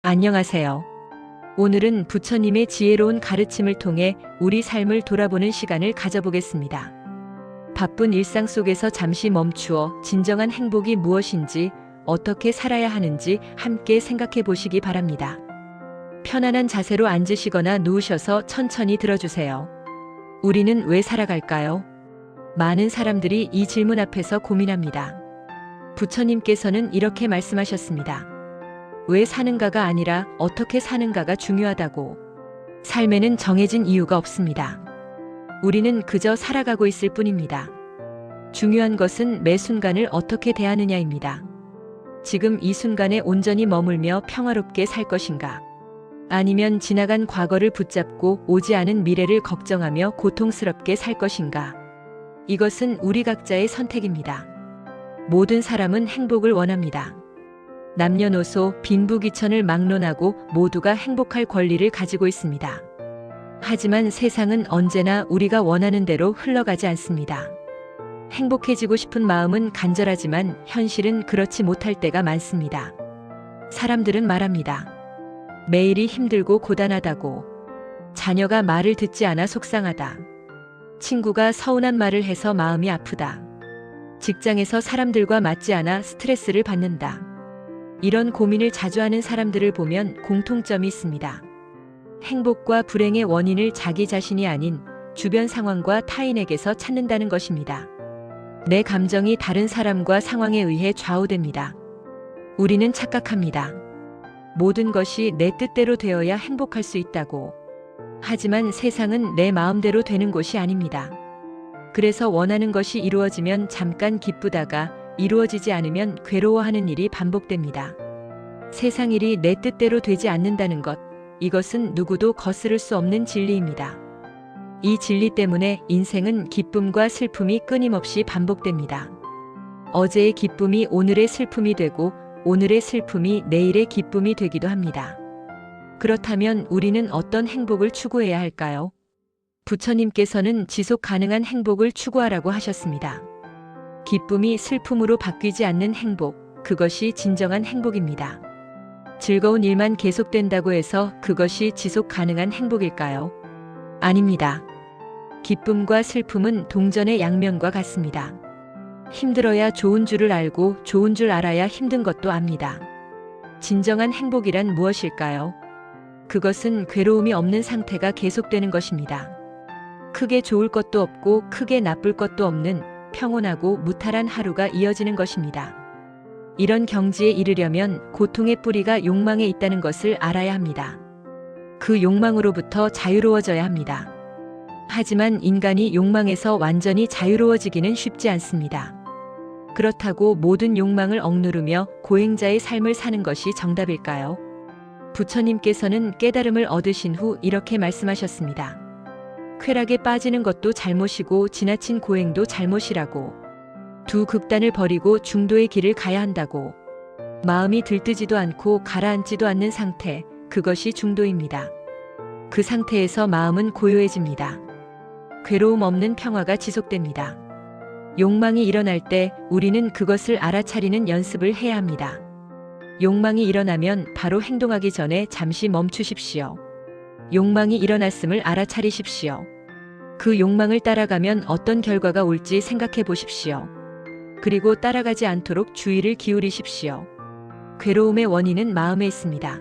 안녕하세요. 오늘은 부처님의 지혜로운 가르침을 통해 우리 삶을 돌아보는 시간을 가져보겠습니다. 바쁜 일상 속에서 잠시 멈추어 진정한 행복이 무엇인지, 어떻게 살아야 하는지 함께 생각해 보시기 바랍니다. 편안한 자세로 앉으시거나 누우셔서 천천히 들어주세요. 우리는 왜 살아갈까요? 많은 사람들이 이 질문 앞에서 고민합니다. 부처님께서는 이렇게 말씀하셨습니다. 왜 사는가가 아니라 어떻게 사는가가 중요하다고. 삶에는 정해진 이유가 없습니다. 우리는 그저 살아가고 있을 뿐입니다. 중요한 것은 매 순간을 어떻게 대하느냐입니다. 지금 이 순간에 온전히 머물며 평화롭게 살 것인가? 아니면 지나간 과거를 붙잡고 오지 않은 미래를 걱정하며 고통스럽게 살 것인가? 이것은 우리 각자의 선택입니다. 모든 사람은 행복을 원합니다. 남녀노소, 빈부귀천을 막론하고 모두가 행복할 권리를 가지고 있습니다. 하지만 세상은 언제나 우리가 원하는 대로 흘러가지 않습니다. 행복해지고 싶은 마음은 간절하지만 현실은 그렇지 못할 때가 많습니다. 사람들은 말합니다. 매일이 힘들고 고단하다고. 자녀가 말을 듣지 않아 속상하다. 친구가 서운한 말을 해서 마음이 아프다. 직장에서 사람들과 맞지 않아 스트레스를 받는다. 이런 고민을 자주 하는 사람들을 보면 공통점이 있습니다. 행복과 불행의 원인을 자기 자신이 아닌 주변 상황과 타인에게서 찾는다는 것입니다. 내 감정이 다른 사람과 상황에 의해 좌우됩니다. 우리는 착각합니다. 모든 것이 내 뜻대로 되어야 행복할 수 있다고. 하지만 세상은 내 마음대로 되는 곳이 아닙니다. 그래서 원하는 것이 이루어지면 잠깐 기쁘다가 이루어지지 않으면 괴로워하는 일이 반복됩니다. 세상 일이 내 뜻대로 되지 않는다는 것, 이것은 누구도 거스를 수 없는 진리입니다. 이 진리 때문에 인생은 기쁨과 슬픔이 끊임없이 반복됩니다. 어제의 기쁨이 오늘의 슬픔이 되고 오늘의 슬픔이 내일의 기쁨이 되기도 합니다. 그렇다면 우리는 어떤 행복을 추구해야 할까요? 부처님께서는 지속 가능한 행복을 추구하라고 하셨습니다. 기쁨이 슬픔으로 바뀌지 않는 행복, 그것이 진정한 행복입니다. 즐거운 일만 계속된다고 해서 그것이 지속 가능한 행복일까요? 아닙니다. 기쁨과 슬픔은 동전의 양면과 같습니다. 힘들어야 좋은 줄을 알고 좋은 줄 알아야 힘든 것도 압니다. 진정한 행복이란 무엇일까요? 그것은 괴로움이 없는 상태가 계속되는 것입니다. 크게 좋을 것도 없고 크게 나쁠 것도 없는 평온하고 무탈한 하루가 이어지는 것입니다. 이런 경지에 이르려면 고통의 뿌리가 욕망에 있다는 것을 알아야 합니다. 그 욕망으로부터 자유로워져야 합니다. 하지만 인간이 욕망에서 완전히 자유로워지기는 쉽지 않습니다. 그렇다고 모든 욕망을 억누르며 고행자의 삶을 사는 것이 정답일까요? 부처님께서는 깨달음을 얻으신 후 이렇게 말씀하셨습니다. 쾌락에 빠지는 것도 잘못이고 지나친 고행도 잘못이라고. 두 극단을 버리고 중도의 길을 가야 한다고. 마음이 들뜨지도 않고 가라앉지도 않는 상태, 그것이 중도입니다. 그 상태에서 마음은 고요해집니다. 괴로움 없는 평화가 지속됩니다. 욕망이 일어날 때 우리는 그것을 알아차리는 연습을 해야 합니다. 욕망이 일어나면 바로 행동하기 전에 잠시 멈추십시오. 욕망이 일어났음을 알아차리십시오. 그 욕망을 따라가면 어떤 결과가 올지 생각해 보십시오. 그리고 따라가지 않도록 주의를 기울이십시오. 괴로움의 원인은 마음에 있습니다.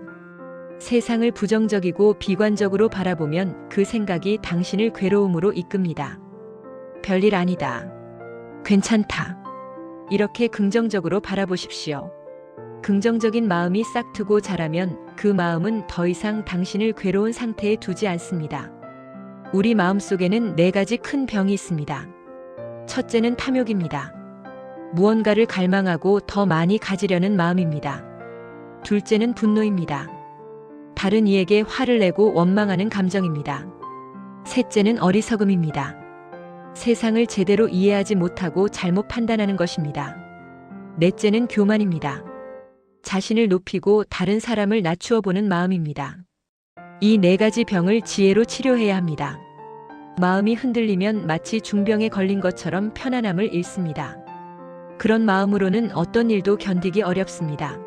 세상을 부정적이고 비관적으로 바라보면 그 생각이 당신을 괴로움으로 이끕니다. 별일 아니다. 괜찮다. 이렇게 긍정적으로 바라보십시오. 긍정적인 마음이 싹트고 자라면 그 마음은 더 이상 당신을 괴로운 상태에 두지 않습니다. 우리 마음속에는 4가지 큰 병이 있습니다. 첫째는 탐욕입니다. 무언가를 갈망하고 더 많이 가지려는 마음입니다. 둘째는 분노입니다. 다른 이에게 화를 내고 원망하는 감정입니다. 셋째는 어리석음입니다. 세상을 제대로 이해하지 못하고 잘못 판단하는 것입니다. 넷째는 교만입니다. 자신을 높이고 다른 사람을 낮추어 보는 마음입니다. 이 4가지 병을 지혜로 치료해야 합니다. 마음이 흔들리면 마치 중병에 걸린 것처럼 편안함을 잃습니다. 그런 마음으로는 어떤 일도 견디기 어렵습니다.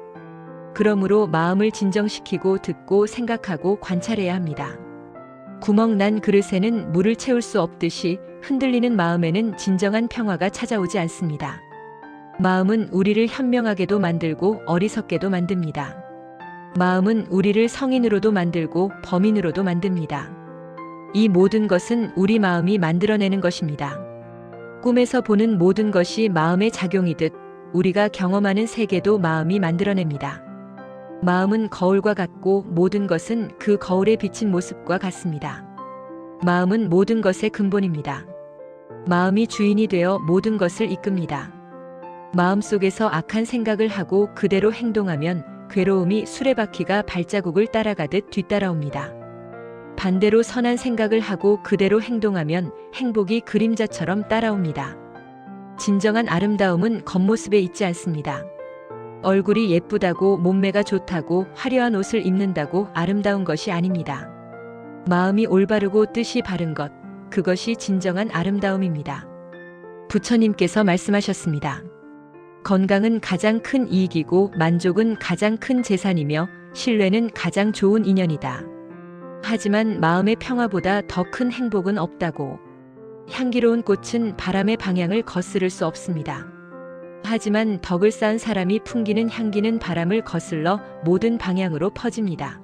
그러므로 마음을 진정시키고 듣고 생각하고 관찰해야 합니다. 구멍 난 그릇에는 물을 채울 수 없듯이 흔들리는 마음에는 진정한 평화가 찾아오지 않습니다. 마음은 우리를 현명하게도 만들고 어리석게도 만듭니다. 마음은 우리를 성인으로도 만들고 범인으로도 만듭니다. 이 모든 것은 우리 마음이 만들어내는 것입니다. 꿈에서 보는 모든 것이 마음의 작용이듯 우리가 경험하는 세계도 마음이 만들어냅니다. 마음은 거울과 같고 모든 것은 그 거울에 비친 모습과 같습니다. 마음은 모든 것의 근본입니다. 마음이 주인이 되어 모든 것을 이끕니다. 마음속에서 악한 생각을 하고 그대로 행동하면 괴로움이 수레바퀴가 발자국을 따라가듯 뒤따라옵니다. 반대로 선한 생각을 하고 그대로 행동하면 행복이 그림자처럼 따라옵니다. 진정한 아름다움은 겉모습에 있지 않습니다. 얼굴이 예쁘다고 몸매가 좋다고 화려한 옷을 입는다고 아름다운 것이 아닙니다. 마음이 올바르고 뜻이 바른 것, 그것이 진정한 아름다움입니다. 부처님께서 말씀하셨습니다. 건강은 가장 큰 이익이고 만족은 가장 큰 재산이며 신뢰는 가장 좋은 인연이다. 하지만 마음의 평화보다 더 큰 행복은 없다고. 향기로운 꽃은 바람의 방향을 거스를 수 없습니다. 하지만 덕을 쌓은 사람이 풍기는 향기는 바람을 거슬러 모든 방향으로 퍼집니다.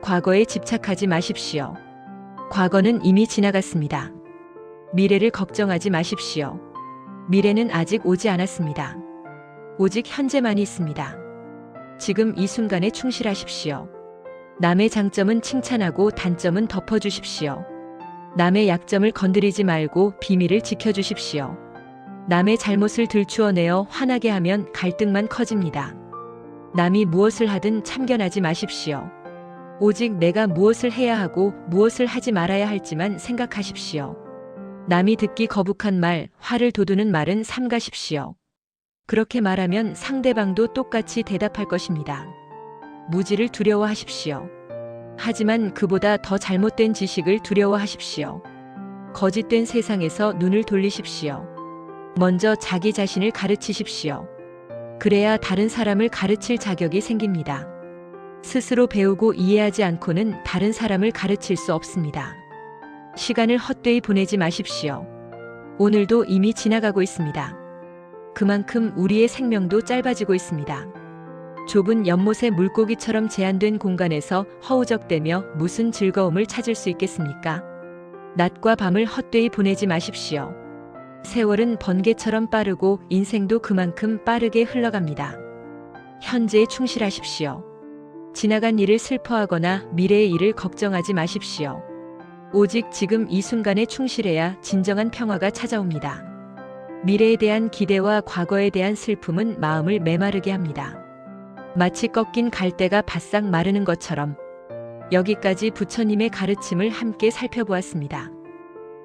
과거에 집착하지 마십시오. 과거는 이미 지나갔습니다. 미래를 걱정하지 마십시오. 미래는 아직 오지 않았습니다. 오직 현재만이 있습니다. 지금 이 순간에 충실하십시오. 남의 장점은 칭찬하고 단점은 덮어주십시오. 남의 약점을 건드리지 말고 비밀을 지켜주십시오. 남의 잘못을 들추어내어 화나게 하면 갈등만 커집니다. 남이 무엇을 하든 참견하지 마십시오. 오직 내가 무엇을 해야 하고 무엇을 하지 말아야 할지만 생각하십시오. 남이 듣기 거북한 말, 화를 돋우는 말은 삼가십시오. 그렇게 말하면 상대방도 똑같이 대답할 것입니다. 무지를 두려워하십시오. 하지만 그보다 더 잘못된 지식을 두려워하십시오. 거짓된 세상에서 눈을 돌리십시오. 먼저 자기 자신을 가르치십시오. 그래야 다른 사람을 가르칠 자격이 생깁니다. 스스로 배우고 이해하지 않고는 다른 사람을 가르칠 수 없습니다. 시간을 헛되이 보내지 마십시오. 오늘도 이미 지나가고 있습니다. 그만큼 우리의 생명도 짧아지고 있습니다. 좁은 연못의 물고기처럼 제한된 공간에서 허우적대며 무슨 즐거움을 찾을 수 있겠습니까? 낮과 밤을 헛되이 보내지 마십시오. 세월은 번개처럼 빠르고 인생도 그만큼 빠르게 흘러갑니다. 현재에 충실하십시오. 지나간 일을 슬퍼하거나 미래의 일을 걱정하지 마십시오. 오직 지금 이 순간에 충실해야 진정한 평화가 찾아옵니다. 미래에 대한 기대와 과거에 대한 슬픔은 마음을 메마르게 합니다. 마치 꺾인 갈대가 바싹 마르는 것처럼. 여기까지 부처님의 가르침을 함께 살펴보았습니다.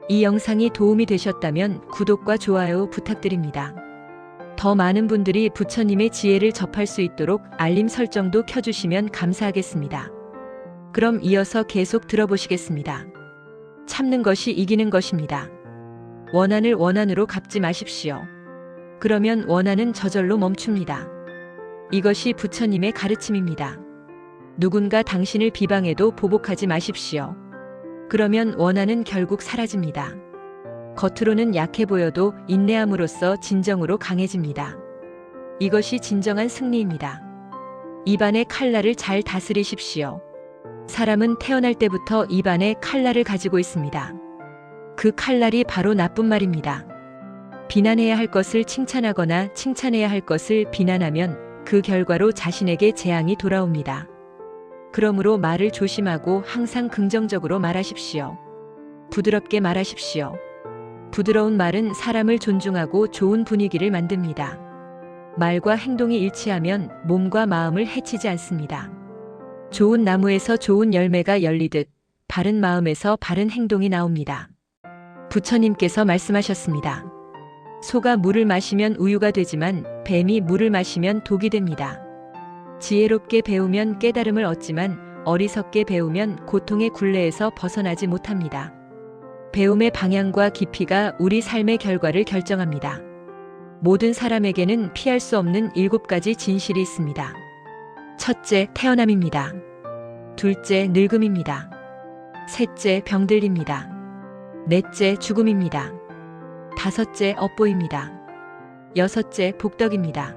이 영상이 도움이 되셨다면 구독과 좋아요 부탁드립니다. 더 많은 분들이 부처님의 지혜를 접할 수 있도록 알림 설정도 켜주시면 감사하겠습니다. 그럼 이어서 계속 들어보시겠습니다. 참는 것이 이기는 것입니다. 원한을 원한으로 갚지 마십시오. 그러면 원한은 저절로 멈춥니다. 이것이 부처님의 가르침입니다. 누군가 당신을 비방해도 보복하지 마십시오. 그러면 원한은 결국 사라집니다. 겉으로는 약해 보여도 인내함으로써 진정으로 강해집니다. 이것이 진정한 승리입니다. 입안의 칼날을 잘 다스리십시오. 사람은 태어날 때부터 입안에 칼날을 가지고 있습니다. 그 칼날이 바로 나쁜 말입니다. 비난해야 할 것을 칭찬하거나 칭찬해야 할 것을 비난하면 그 결과로 자신에게 재앙이 돌아옵니다. 그러므로 말을 조심하고 항상 긍정적으로 말하십시오. 부드럽게 말하십시오. 부드러운 말은 사람을 존중하고 좋은 분위기를 만듭니다. 말과 행동이 일치하면 몸과 마음을 해치지 않습니다. 좋은 나무에서 좋은 열매가 열리듯 바른 마음에서 바른 행동이 나옵니다. 부처님께서 말씀하셨습니다. 소가 물을 마시면 우유가 되지만 뱀이 물을 마시면 독이 됩니다. 지혜롭게 배우면 깨달음을 얻지만 어리석게 배우면 고통의 굴레에서 벗어나지 못합니다. 배움의 방향과 깊이가 우리 삶의 결과를 결정합니다. 모든 사람에게는 피할 수 없는 7가지 진실이 있습니다. 첫째, 태어남입니다. 둘째, 늙음입니다. 셋째, 병들입니다. 넷째, 죽음입니다. 다섯째, 업보입니다. 여섯째, 복덕입니다.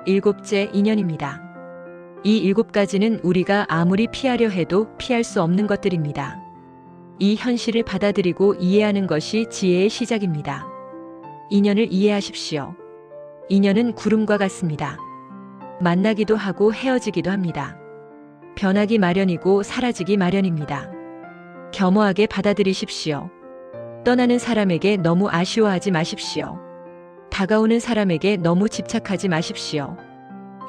일곱째, 인연입니다. 이 7가지는 우리가 아무리 피하려 해도 피할 수 없는 것들입니다. 이 현실을 받아들이고 이해하는 것이 지혜의 시작입니다. 인연을 이해하십시오. 인연은 구름과 같습니다. 만나기도 하고 헤어지기도 합니다. 변하기 마련이고 사라지기 마련입니다. 겸허하게 받아들이십시오. 떠나는 사람에게 너무 아쉬워하지 마십시오. 다가오는 사람에게 너무 집착하지 마십시오.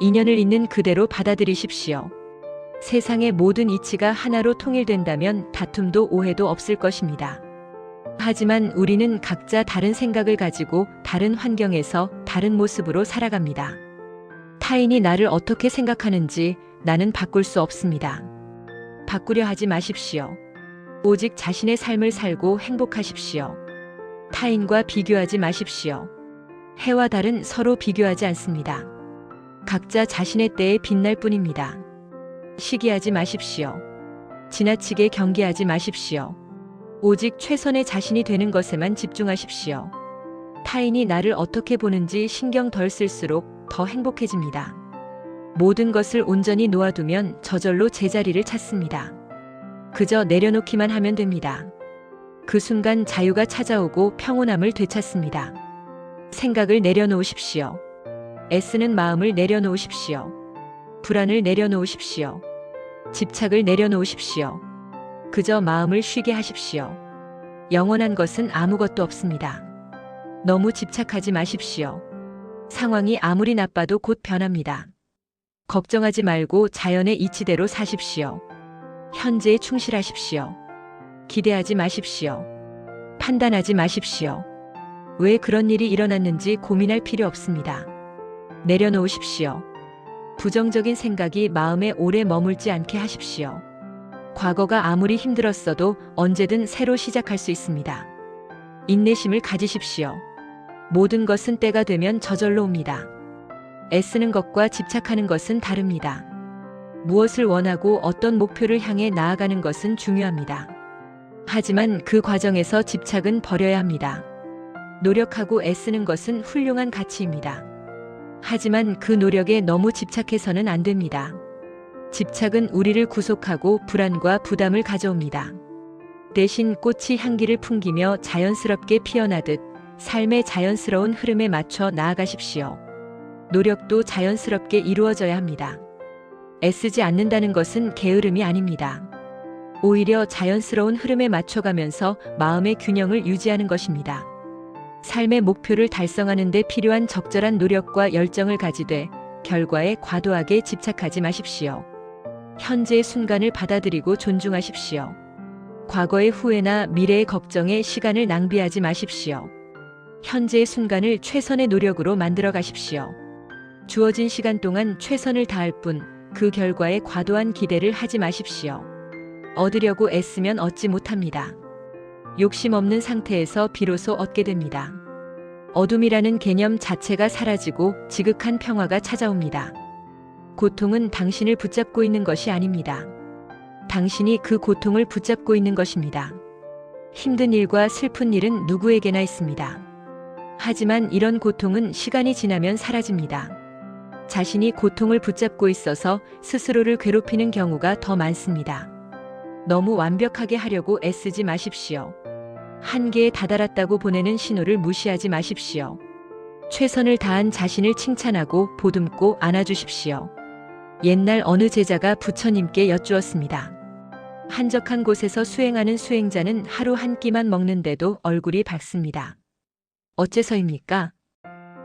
인연을 있는 그대로 받아들이십시오. 세상의 모든 이치가 하나로 통일된다면 다툼도 오해도 없을 것입니다. 하지만 우리는 각자 다른 생각을 가지고 다른 환경에서 다른 모습으로 살아갑니다. 타인이 나를 어떻게 생각하는지 나는 바꿀 수 없습니다. 바꾸려 하지 마십시오. 오직 자신의 삶을 살고 행복하십시오. 타인과 비교하지 마십시오. 해와 달은 서로 비교하지 않습니다. 각자 자신의 때에 빛날 뿐입니다. 시기하지 마십시오. 지나치게 경계하지 마십시오. 오직 최선의 자신이 되는 것에만 집중하십시오. 타인이 나를 어떻게 보는지 신경 덜 쓸수록 더 행복해집니다. 모든 것을 온전히 놓아두면 저절로 제자리를 찾습니다. 그저 내려놓기만 하면 됩니다. 그 순간 자유가 찾아오고 평온함을 되찾습니다. 생각을 내려놓으십시오. 애쓰는 마음을 내려놓으십시오. 불안을 내려놓으십시오. 집착을 내려놓으십시오. 그저 마음을 쉬게 하십시오. 영원한 것은 아무것도 없습니다. 너무 집착하지 마십시오. 상황이 아무리 나빠도 곧 변합니다. 걱정하지 말고 자연의 이치대로 사십시오. 현재에 충실하십시오. 기대하지 마십시오. 판단하지 마십시오. 왜 그런 일이 일어났는지 고민할 필요 없습니다. 내려놓으십시오. 부정적인 생각이 마음에 오래 머물지 않게 하십시오. 과거가 아무리 힘들었어도 언제든 새로 시작할 수 있습니다. 인내심을 가지십시오. 모든 것은 때가 되면 저절로 옵니다. 애쓰는 것과 집착하는 것은 다릅니다. 무엇을 원하고 어떤 목표를 향해 나아가는 것은 중요합니다. 하지만 그 과정에서 집착은 버려야 합니다. 노력하고 애쓰는 것은 훌륭한 가치입니다. 하지만 그 노력에 너무 집착해서는 안 됩니다. 집착은 우리를 구속하고 불안과 부담을 가져옵니다. 대신 꽃이 향기를 풍기며 자연스럽게 피어나듯 삶의 자연스러운 흐름에 맞춰 나아가십시오. 노력도 자연스럽게 이루어져야 합니다. 애쓰지 않는다는 것은 게으름이 아닙니다. 오히려 자연스러운 흐름에 맞춰가면서 마음의 균형을 유지하는 것입니다. 삶의 목표를 달성하는 데 필요한 적절한 노력과 열정을 가지되 결과에 과도하게 집착하지 마십시오. 현재의 순간을 받아들이고 존중하십시오. 과거의 후회나 미래의 걱정에 시간을 낭비하지 마십시오. 현재의 순간을 최선의 노력으로 만들어 가십시오. 주어진 시간 동안 최선을 다할 뿐 그 결과에 과도한 기대를 하지 마십시오. 얻으려고 애쓰면 얻지 못합니다. 욕심 없는 상태에서 비로소 얻게 됩니다. 어둠이라는 개념 자체가 사라지고 지극한 평화가 찾아옵니다. 고통은 당신을 붙잡고 있는 것이 아닙니다. 당신이 그 고통을 붙잡고 있는 것입니다. 힘든 일과 슬픈 일은 누구에게나 있습니다. 하지만 이런 고통은 시간이 지나면 사라집니다. 자신이 고통을 붙잡고 있어서 스스로를 괴롭히는 경우가 더 많습니다. 너무 완벽하게 하려고 애쓰지 마십시오. 한계에 다다랐다고 보내는 신호를 무시하지 마십시오. 최선을 다한 자신을 칭찬하고 보듬고 안아주십시오. 옛날 어느 제자가 부처님께 여쭈었습니다. 한적한 곳에서 수행하는 수행자는 하루 한 끼만 먹는데도 얼굴이 밝습니다. 어째서입니까?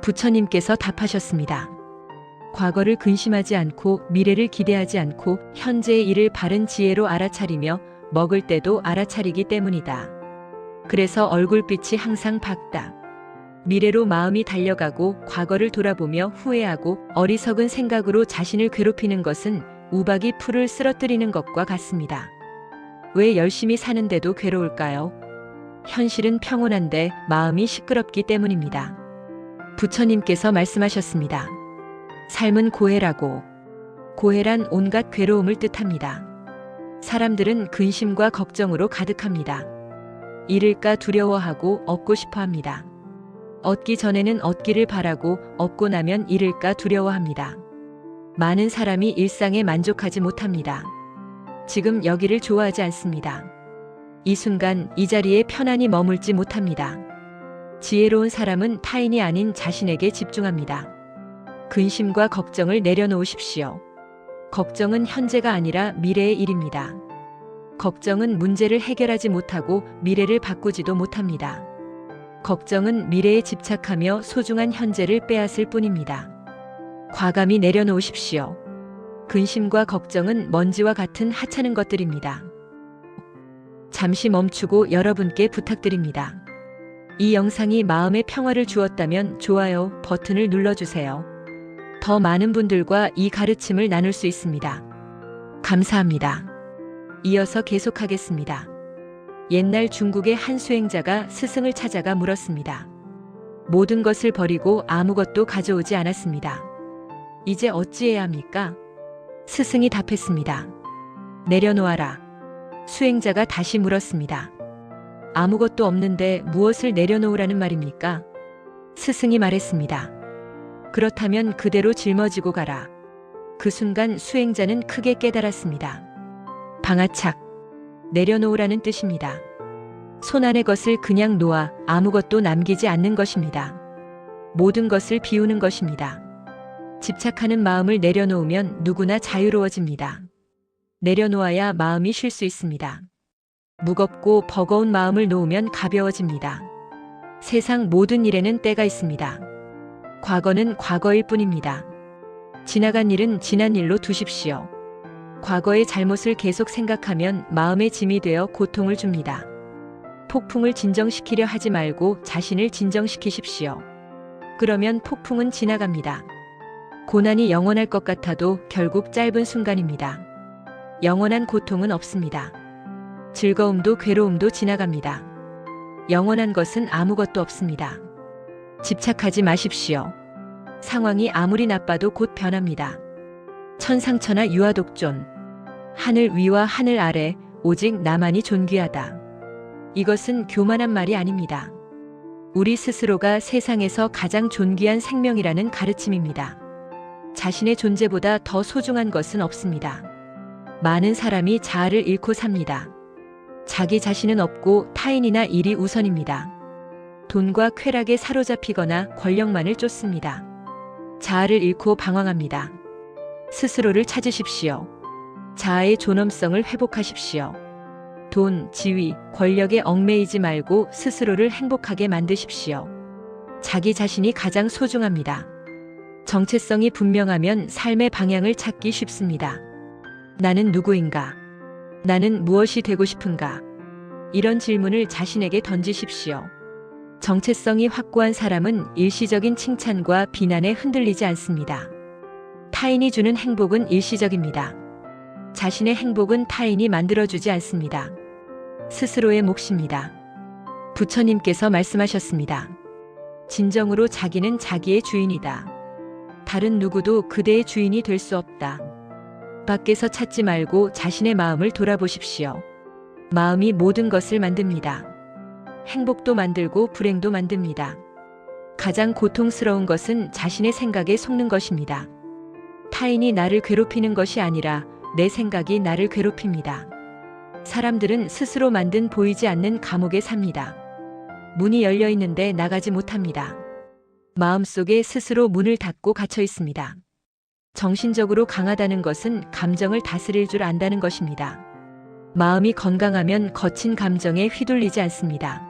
부처님께서 답하셨습니다. 과거를 근심하지 않고 미래를 기대하지 않고 현재의 일을 바른 지혜로 알아차리며 먹을 때도 알아차리기 때문이다. 그래서 얼굴빛이 항상 밝다. 미래로 마음이 달려가고 과거를 돌아보며 후회하고 어리석은 생각으로 자신을 괴롭히는 것은 우박이 풀을 쓰러뜨리는 것과 같습니다. 왜 열심히 사는데도 괴로울까요? 현실은 평온한데 마음이 시끄럽기 때문입니다. 부처님께서 말씀하셨습니다. 삶은 고해라고. 고해란 온갖 괴로움을 뜻합니다. 사람들은 근심과 걱정으로 가득합니다. 잃을까 두려워하고 얻고 싶어 합니다. 얻기 전에는 얻기를 바라고 얻고 나면 잃을까 두려워합니다. 많은 사람이 일상에 만족하지 못합니다. 지금 여기를 좋아하지 않습니다. 이 순간 이 자리에 편안히 머물지 못합니다. 지혜로운 사람은 타인이 아닌 자신에게 집중합니다. 근심과 걱정을 내려놓으십시오. 걱정은 현재가 아니라 미래의 일입니다. 걱정은 문제를 해결하지 못하고 미래를 바꾸지도 못합니다. 걱정은 미래에 집착하며 소중한 현재를 빼앗을 뿐입니다. 과감히 내려놓으십시오. 근심과 걱정은 먼지와 같은 하찮은 것들입니다. 잠시 멈추고 여러분께 부탁드립니다. 이 영상이 마음의 평화를 주었다면 좋아요 버튼을 눌러주세요. 더 많은 분들과 이 가르침을 나눌 수 있습니다. 감사합니다. 이어서 계속하겠습니다. 옛날 중국의 한 수행자가 스승을 찾아가 물었습니다. 모든 것을 버리고 아무것도 가져오지 않았습니다. 이제 어찌해야 합니까? 스승이 답했습니다. 내려놓아라. 수행자가 다시 물었습니다. 아무것도 없는데 무엇을 내려놓으라는 말입니까? 스승이 말했습니다. 그렇다면 그대로 짊어지고 가라. 그 순간 수행자는 크게 깨달았습니다. 방아착. 내려놓으라는 뜻입니다. 손 안의 것을 그냥 놓아 아무것도 남기지 않는 것입니다. 모든 것을 비우는 것입니다. 집착하는 마음을 내려놓으면 누구나 자유로워집니다. 내려놓아야 마음이 쉴 수 있습니다. 무겁고 버거운 마음을 놓으면 가벼워집니다. 세상 모든 일에는 때가 있습니다. 과거는 과거일 뿐입니다. 지나간 일은 지난 일로 두십시오. 과거의 잘못을 계속 생각하면 마음의 짐이 되어 고통을 줍니다. 폭풍을 진정시키려 하지 말고 자신을 진정시키십시오. 그러면 폭풍은 지나갑니다. 고난이 영원할 것 같아도 결국 짧은 순간입니다. 영원한 고통은 없습니다. 즐거움도 괴로움도 지나갑니다. 영원한 것은 아무것도 없습니다. 집착하지 마십시오. 상황이 아무리 나빠도 곧 변합니다. 천상천하 유아독존. 하늘 위와 하늘 아래 오직 나만이 존귀하다. 이것은 교만한 말이 아닙니다. 우리 스스로가 세상에서 가장 존귀한 생명이라는 가르침입니다. 자신의 존재보다 더 소중한 것은 없습니다. 많은 사람이 자아를 잃고 삽니다. 자기 자신은 없고 타인이나 일이 우선입니다. 돈과 쾌락에 사로잡히거나 권력만을 쫓습니다. 자아를 잃고 방황합니다. 스스로를 찾으십시오. 자아의 존엄성을 회복하십시오. 돈, 지위, 권력에 얽매이지 말고 스스로를 행복하게 만드십시오. 자기 자신이 가장 소중합니다. 정체성이 분명하면 삶의 방향을 찾기 쉽습니다. 나는 누구인가? 나는 무엇이 되고 싶은가? 이런 질문을 자신에게 던지십시오. 정체성이 확고한 사람은 일시적인 칭찬과 비난에 흔들리지 않습니다. 타인이 주는 행복은 일시적입니다. 자신의 행복은 타인이 만들어주지 않습니다. 스스로의 몫입니다. 부처님께서 말씀하셨습니다. 진정으로 자기는 자기의 주인이다. 다른 누구도 그대의 주인이 될 수 없다. 밖에서 찾지 말고 자신의 마음을 돌아보십시오. 마음이 모든 것을 만듭니다. 행복도 만들고 불행도 만듭니다. 가장 고통스러운 것은 자신의 생각에 속는 것입니다. 타인이 나를 괴롭히는 것이 아니라 내 생각이 나를 괴롭힙니다. 사람들은 스스로 만든 보이지 않는 감옥에 삽니다. 문이 열려 있는데 나가지 못합니다. 마음속에 스스로 문을 닫고 갇혀 있습니다. 정신적으로 강하다는 것은 감정을 다스릴 줄 안다는 것입니다. 마음이 건강하면 거친 감정에 휘둘리지 않습니다.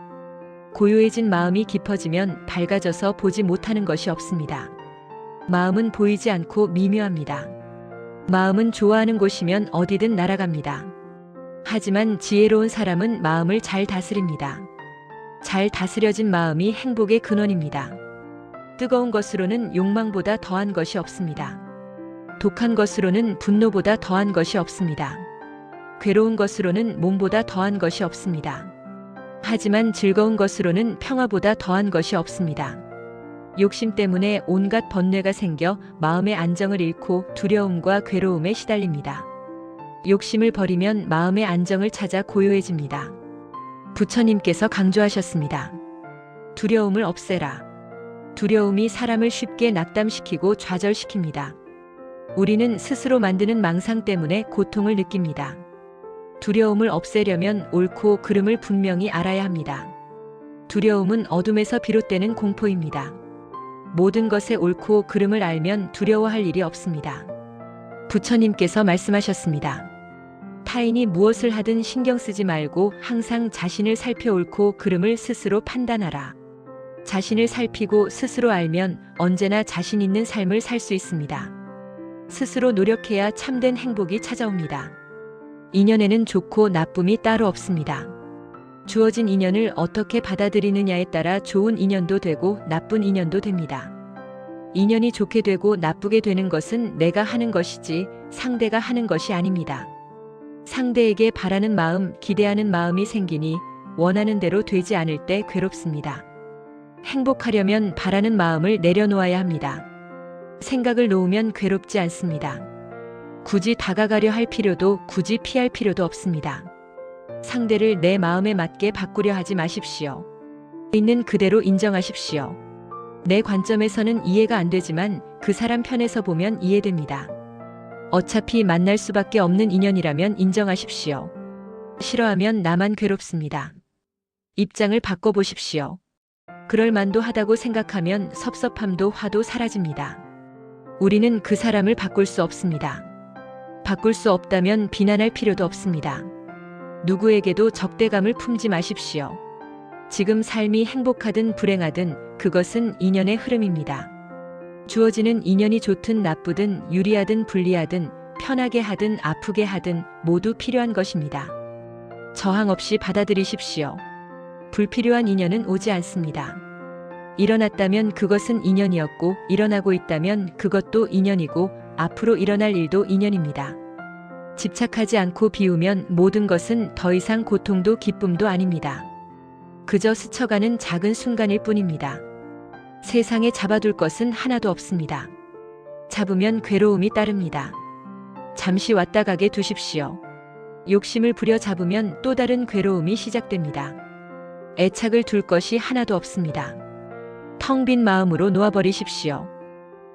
고요해진 마음이 깊어지면 밝아져서 보지 못하는 것이 없습니다. 마음은 보이지 않고 미묘합니다. 마음은 좋아하는 곳이면 어디든 날아갑니다. 하지만 지혜로운 사람은 마음을 잘 다스립니다. 잘 다스려진 마음이 행복의 근원입니다. 뜨거운 것으로는 욕망보다 더한 것이 없습니다. 독한 것으로는 분노보다 더한 것이 없습니다. 괴로운 것으로는 몸보다 더한 것이 없습니다. 하지만 즐거운 것으로는 평화보다 더한 것이 없습니다. 욕심 때문에 온갖 번뇌가 생겨 마음의 안정을 잃고 두려움과 괴로움에 시달립니다. 욕심을 버리면 마음의 안정을 찾아 고요해집니다. 부처님께서 강조하셨습니다. 두려움을 없애라. 두려움이 사람을 쉽게 낙담시키고 좌절시킵니다. 우리는 스스로 만드는 망상 때문에 고통을 느낍니다. 두려움을 없애려면 옳고 그름을 분명히 알아야 합니다. 두려움은 어둠에서 비롯되는 공포입니다. 모든 것의 옳고 그름을 알면 두려워할 일이 없습니다. 부처님께서 말씀하셨습니다. 타인이 무엇을 하든 신경 쓰지 말고 항상 자신을 살펴 옳고 그름을 스스로 판단하라. 자신을 살피고 스스로 알면 언제나 자신 있는 삶을 살 수 있습니다. 스스로 노력해야 참된 행복이 찾아옵니다. 인연에는 좋고 나쁨이 따로 없습니다. 주어진 인연을 어떻게 받아들이느냐에 따라 좋은 인연도 되고 나쁜 인연도 됩니다. 인연이 좋게 되고 나쁘게 되는 것은 내가 하는 것이지 상대가 하는 것이 아닙니다. 상대에게 바라는 마음, 기대하는 마음이 생기니 원하는 대로 되지 않을 때 괴롭습니다. 행복하려면 바라는 마음을 내려놓아야 합니다. 생각을 놓으면 괴롭지 않습니다. 굳이 다가가려 할 필요도 굳이 피할 필요도 없습니다. 상대를 내 마음에 맞게 바꾸려 하지 마십시오. 있는 그대로 인정하십시오. 내 관점에서는 이해가 안 되지만 그 사람 편에서 보면 이해됩니다. 어차피 만날 수밖에 없는 인연이라면 인정하십시오. 싫어하면 나만 괴롭습니다. 입장을 바꿔보십시오. 그럴 만도 하다고 생각하면 섭섭함도 화도 사라집니다. 우리는 그 사람을 바꿀 수 없습니다. 바꿀 수 없다면 비난할 필요도 없습니다. 누구에게도 적대감을 품지 마십시오. 지금 삶이 행복하든 불행하든 그것은 인연의 흐름입니다. 주어지는 인연이 좋든 나쁘든 유리하든 불리하든 편하게 하든 아프게 하든 모두 필요한 것입니다. 저항 없이 받아들이십시오. 불필요한 인연은 오지 않습니다. 일어났다면 그것은 인연이었고 일어나고 있다면 그것도 인연이고 앞으로 일어날 일도 인연입니다. 집착하지 않고 비우면 모든 것은 더 이상 고통도 기쁨도 아닙니다. 그저 스쳐가는 작은 순간일 뿐입니다. 세상에 잡아둘 것은 하나도 없습니다. 잡으면 괴로움이 따릅니다. 잠시 왔다 가게 두십시오. 욕심을 부려 잡으면 또 다른 괴로움이 시작됩니다. 애착을 둘 것이 하나도 없습니다. 텅 빈 마음으로 놓아버리십시오.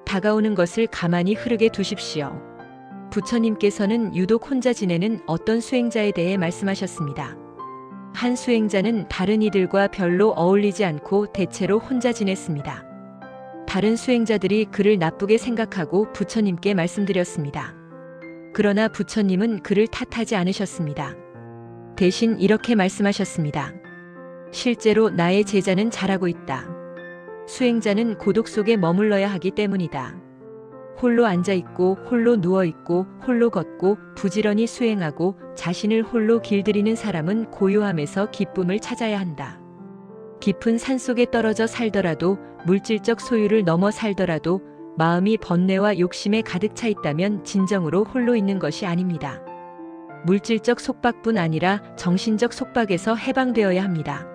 다가오는 것을 가만히 흐르게 두십시오. 부처님께서는 유독 혼자 지내는 어떤 수행자에 대해 말씀하셨습니다. 한 수행자는 다른 이들과 별로 어울리지 않고 대체로 혼자 지냈습니다. 다른 수행자들이 그를 나쁘게 생각하고 부처님께 말씀드렸습니다. 그러나 부처님은 그를 탓하지 않으셨습니다. 대신 이렇게 말씀하셨습니다. 실제로 나의 제자는 잘하고 있다. 수행자는 고독 속에 머물러야 하기 때문이다. 홀로 앉아있고 홀로 누워있고 홀로 걷고 부지런히 수행하고 자신을 홀로 길들이는 사람은 고요함에서 기쁨을 찾아야 한다. 깊은 산속에 떨어져 살더라도 물질적 소유를 넘어 살더라도 마음이 번뇌와 욕심에 가득 차 있다면 진정으로 홀로 있는 것이 아닙니다. 물질적 속박뿐 아니라 정신적 속박에서 해방되어야 합니다.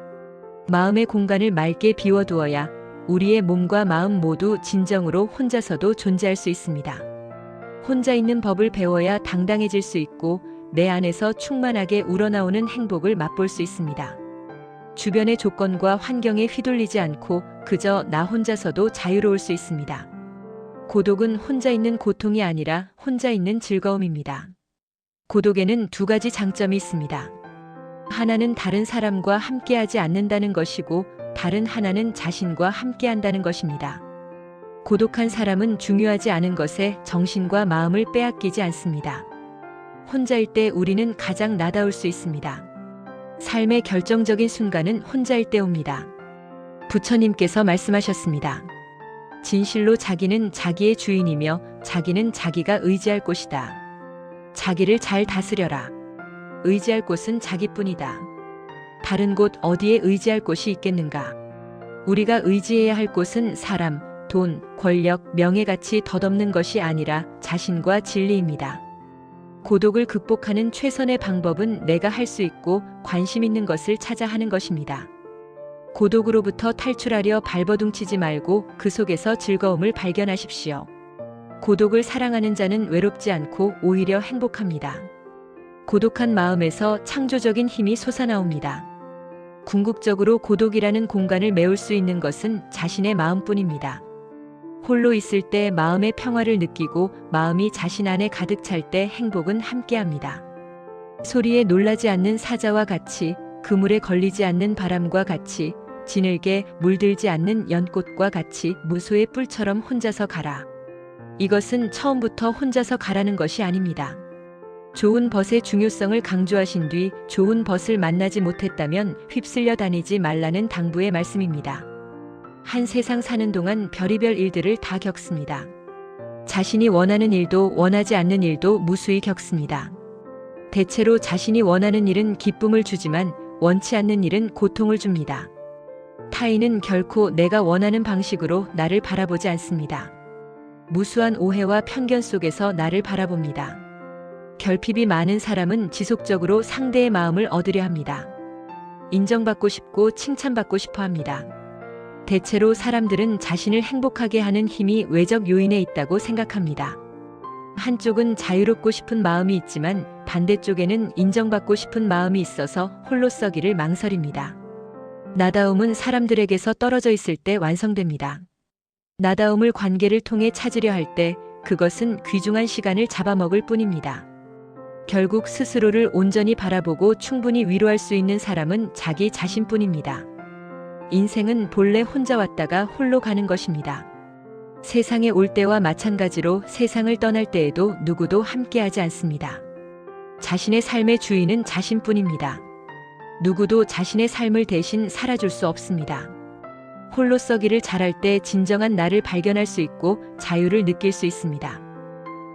마음의 공간을 맑게 비워두어야 우리의 몸과 마음 모두 진정으로 혼자서도 존재할 수 있습니다. 혼자 있는 법을 배워야 당당해질 수 있고 내 안에서 충만하게 우러나오는 행복을 맛볼 수 있습니다. 주변의 조건과 환경에 휘둘리지 않고 그저 나 혼자서도 자유로울 수 있습니다. 고독은 혼자 있는 고통이 아니라 혼자 있는 즐거움입니다. 고독에는 두 가지 장점이 있습니다. 하나는 다른 사람과 함께하지 않는다는 것이고 다른 하나는 자신과 함께한다는 것입니다. 고독한 사람은 중요하지 않은 것에 정신과 마음을 빼앗기지 않습니다. 혼자일 때 우리는 가장 나다울 수 있습니다. 삶의 결정적인 순간은 혼자일 때 옵니다. 부처님께서 말씀하셨습니다. 진실로 자기는 자기의 주인이며 자기는 자기가 의지할 곳이다. 자기를 잘 다스려라. 의지할 곳은 자기뿐이다. 다른 곳 어디에 의지할 곳이 있겠는가? 우리가 의지해야 할 곳은 사람, 돈, 권력, 명예같이 덧없는 것이 아니라 자신과 진리입니다. 고독을 극복하는 최선의 방법은 내가 할 수 있고 관심 있는 것을 찾아 하는 것입니다. 고독으로부터 탈출하려 발버둥치지 말고 그 속에서 즐거움을 발견하십시오. 고독을 사랑하는 자는 외롭지 않고 오히려 행복합니다. 고독한 마음에서 창조적인 힘이 솟아나옵니다. 궁극적으로 고독이라는 공간을 메울 수 있는 것은 자신의 마음뿐입니다. 홀로 있을 때 마음의 평화를 느끼고 마음이 자신 안에 가득 찰 때 행복은 함께합니다. 소리에 놀라지 않는 사자와 같이, 그물에 걸리지 않는 바람과 같이, 진흙에 물들지 않는 연꽃과 같이 무소의 뿔처럼 혼자서 가라. 이것은 처음부터 혼자서 가라는 것이 아닙니다. 좋은 벗의 중요성을 강조하신 뒤 좋은 벗을 만나지 못했다면 휩쓸려 다니지 말라는 당부의 말씀입니다. 한 세상 사는 동안 별의별 일들을 다 겪습니다. 자신이 원하는 일도 원하지 않는 일도 무수히 겪습니다. 대체로 자신이 원하는 일은 기쁨을 주지만 원치 않는 일은 고통을 줍니다. 타인은 결코 내가 원하는 방식으로 나를 바라보지 않습니다. 무수한 오해와 편견 속에서 나를 바라봅니다. 결핍이 많은 사람은 지속적으로 상대의 마음을 얻으려 합니다. 인정받고 싶고 칭찬받고 싶어 합니다. 대체로 사람들은 자신을 행복하게 하는 힘이 외적 요인에 있다고 생각합니다. 한쪽은 자유롭고 싶은 마음이 있지만 반대쪽에는 인정받고 싶은 마음이 있어서 홀로 서기를 망설입니다. 나다움은 사람들에게서 떨어져 있을 때 완성됩니다. 나다움을 관계를 통해 찾으려 할 때 그것은 귀중한 시간을 잡아먹을 뿐입니다. 결국 스스로를 온전히 바라보고 충분히 위로할 수 있는 사람은 자기 자신뿐입니다. 인생은 본래 혼자 왔다가 홀로 가는 것입니다. 세상에 올 때와 마찬가지로 세상을 떠날 때에도 누구도 함께하지 않습니다. 자신의 삶의 주인은 자신뿐입니다. 누구도 자신의 삶을 대신 살아줄 수 없습니다. 홀로 서기를 잘할 때 진정한 나를 발견할 수 있고 자유를 느낄 수 있습니다.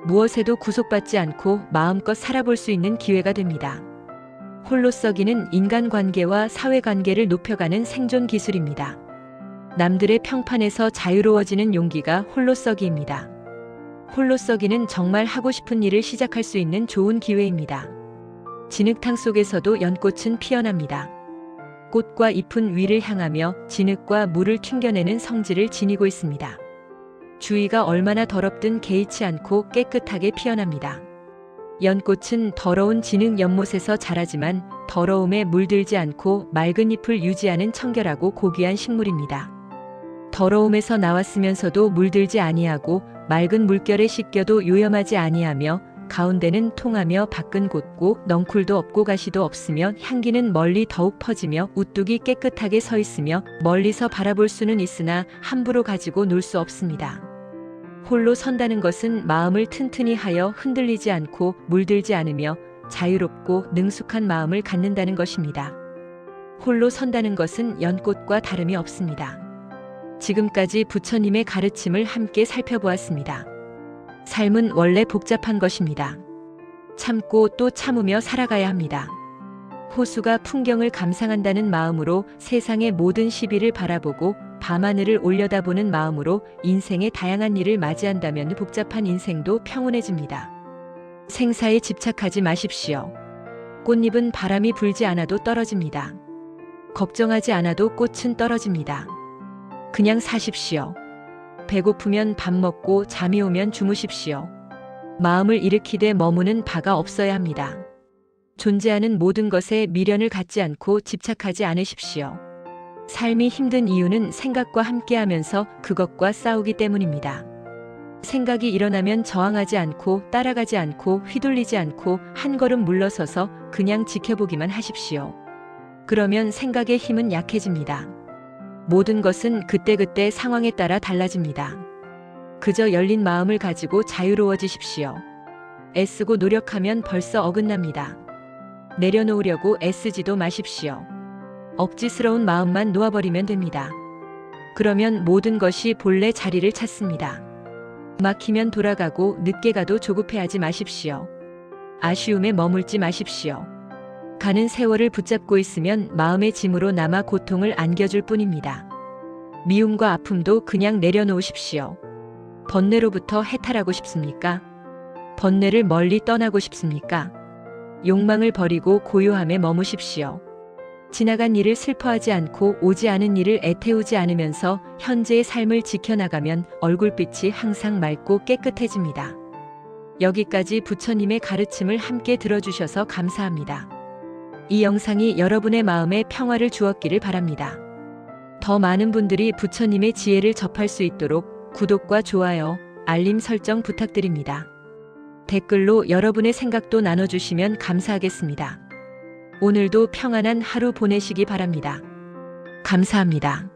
무엇에도 구속받지 않고 마음껏 살아볼 수 있는 기회가 됩니다. 홀로 서기는 인간관계와 사회관계를 높여가는 생존 기술입니다. 남들의 평판에서 자유로워지는 용기가 홀로 서기입니다. 홀로 서기는 정말 하고 싶은 일을 시작할 수 있는 좋은 기회입니다. 진흙탕 속에서도 연꽃은 피어납니다. 꽃과 잎은 위를 향하며 진흙과 물을 튕겨내는 성질을 지니고 있습니다. 주위가 얼마나 더럽든 개의치 않고 깨끗하게 피어납니다. 연꽃은 더러운 진흙 연못에서 자라지만 더러움에 물들지 않고 맑은 잎을 유지하는 청결하고 고귀한 식물입니다. 더러움에서 나왔으면서도 물들지 아니하고 맑은 물결에 씻겨도 요염하지 아니하며 가운데는 통하며 밖은 곧고 넝쿨도 없고 가시도 없으며 향기는 멀리 더욱 퍼지며 우뚝이 깨끗하게 서 있으며 멀리서 바라볼 수는 있으나 함부로 가지고 놀 수 없습니다. 홀로 선다는 것은 마음을 튼튼히 하여 흔들리지 않고 물들지 않으며 자유롭고 능숙한 마음을 갖는다는 것입니다. 홀로 선다는 것은 연꽃과 다름이 없습니다. 지금까지 부처님의 가르침을 함께 살펴보았습니다. 삶은 원래 복잡한 것입니다. 참고 또 참으며 살아가야 합니다. 호수가 풍경을 감상한다는 마음으로 세상의 모든 시비를 바라보고 밤하늘을 올려다보는 마음으로 인생의 다양한 일을 맞이한다면 복잡한 인생도 평온해집니다. 생사에 집착하지 마십시오. 꽃잎은 바람이 불지 않아도 떨어집니다. 걱정하지 않아도 꽃은 떨어집니다. 그냥 사십시오. 배고프면 밥 먹고 잠이 오면 주무십시오. 마음을 일으키되 머무는 바가 없어야 합니다. 존재하는 모든 것에 미련을 갖지 않고 집착하지 않으십시오. 삶이 힘든 이유는 생각과 함께하면서 그것과 싸우기 때문입니다. 생각이 일어나면 저항하지 않고 따라가지 않고 휘둘리지 않고 한 걸음 물러서서 그냥 지켜보기만 하십시오. 그러면 생각의 힘은 약해집니다. 모든 것은 그때그때 상황에 따라 달라집니다. 그저 열린 마음을 가지고 자유로워지십시오. 애쓰고 노력하면 벌써 어긋납니다. 내려놓으려고 애쓰지도 마십시오. 억지스러운 마음만 놓아버리면 됩니다. 그러면 모든 것이 본래 자리를 찾습니다. 막히면 돌아가고 늦게 가도 조급해하지 마십시오. 아쉬움에 머물지 마십시오. 가는 세월을 붙잡고 있으면 마음의 짐으로 남아 고통을 안겨줄 뿐입니다. 미움과 아픔도 그냥 내려놓으십시오. 번뇌로부터 해탈하고 싶습니까? 번뇌를 멀리 떠나고 싶습니까? 욕망을 버리고 고요함에 머무십시오. 지나간 일을 슬퍼하지 않고 오지 않은 일을 애태우지 않으면서 현재의 삶을 지켜나가면 얼굴빛이 항상 맑고 깨끗해집니다. 여기까지 부처님의 가르침을 함께 들어주셔서 감사합니다. 이 영상이 여러분의 마음에 평화를 주었기를 바랍니다. 더 많은 분들이 부처님의 지혜를 접할 수 있도록 구독과 좋아요, 알림 설정 부탁드립니다. 댓글로 여러분의 생각도 나눠주시면 감사하겠습니다. 오늘도 평안한 하루 보내시기 바랍니다. 감사합니다.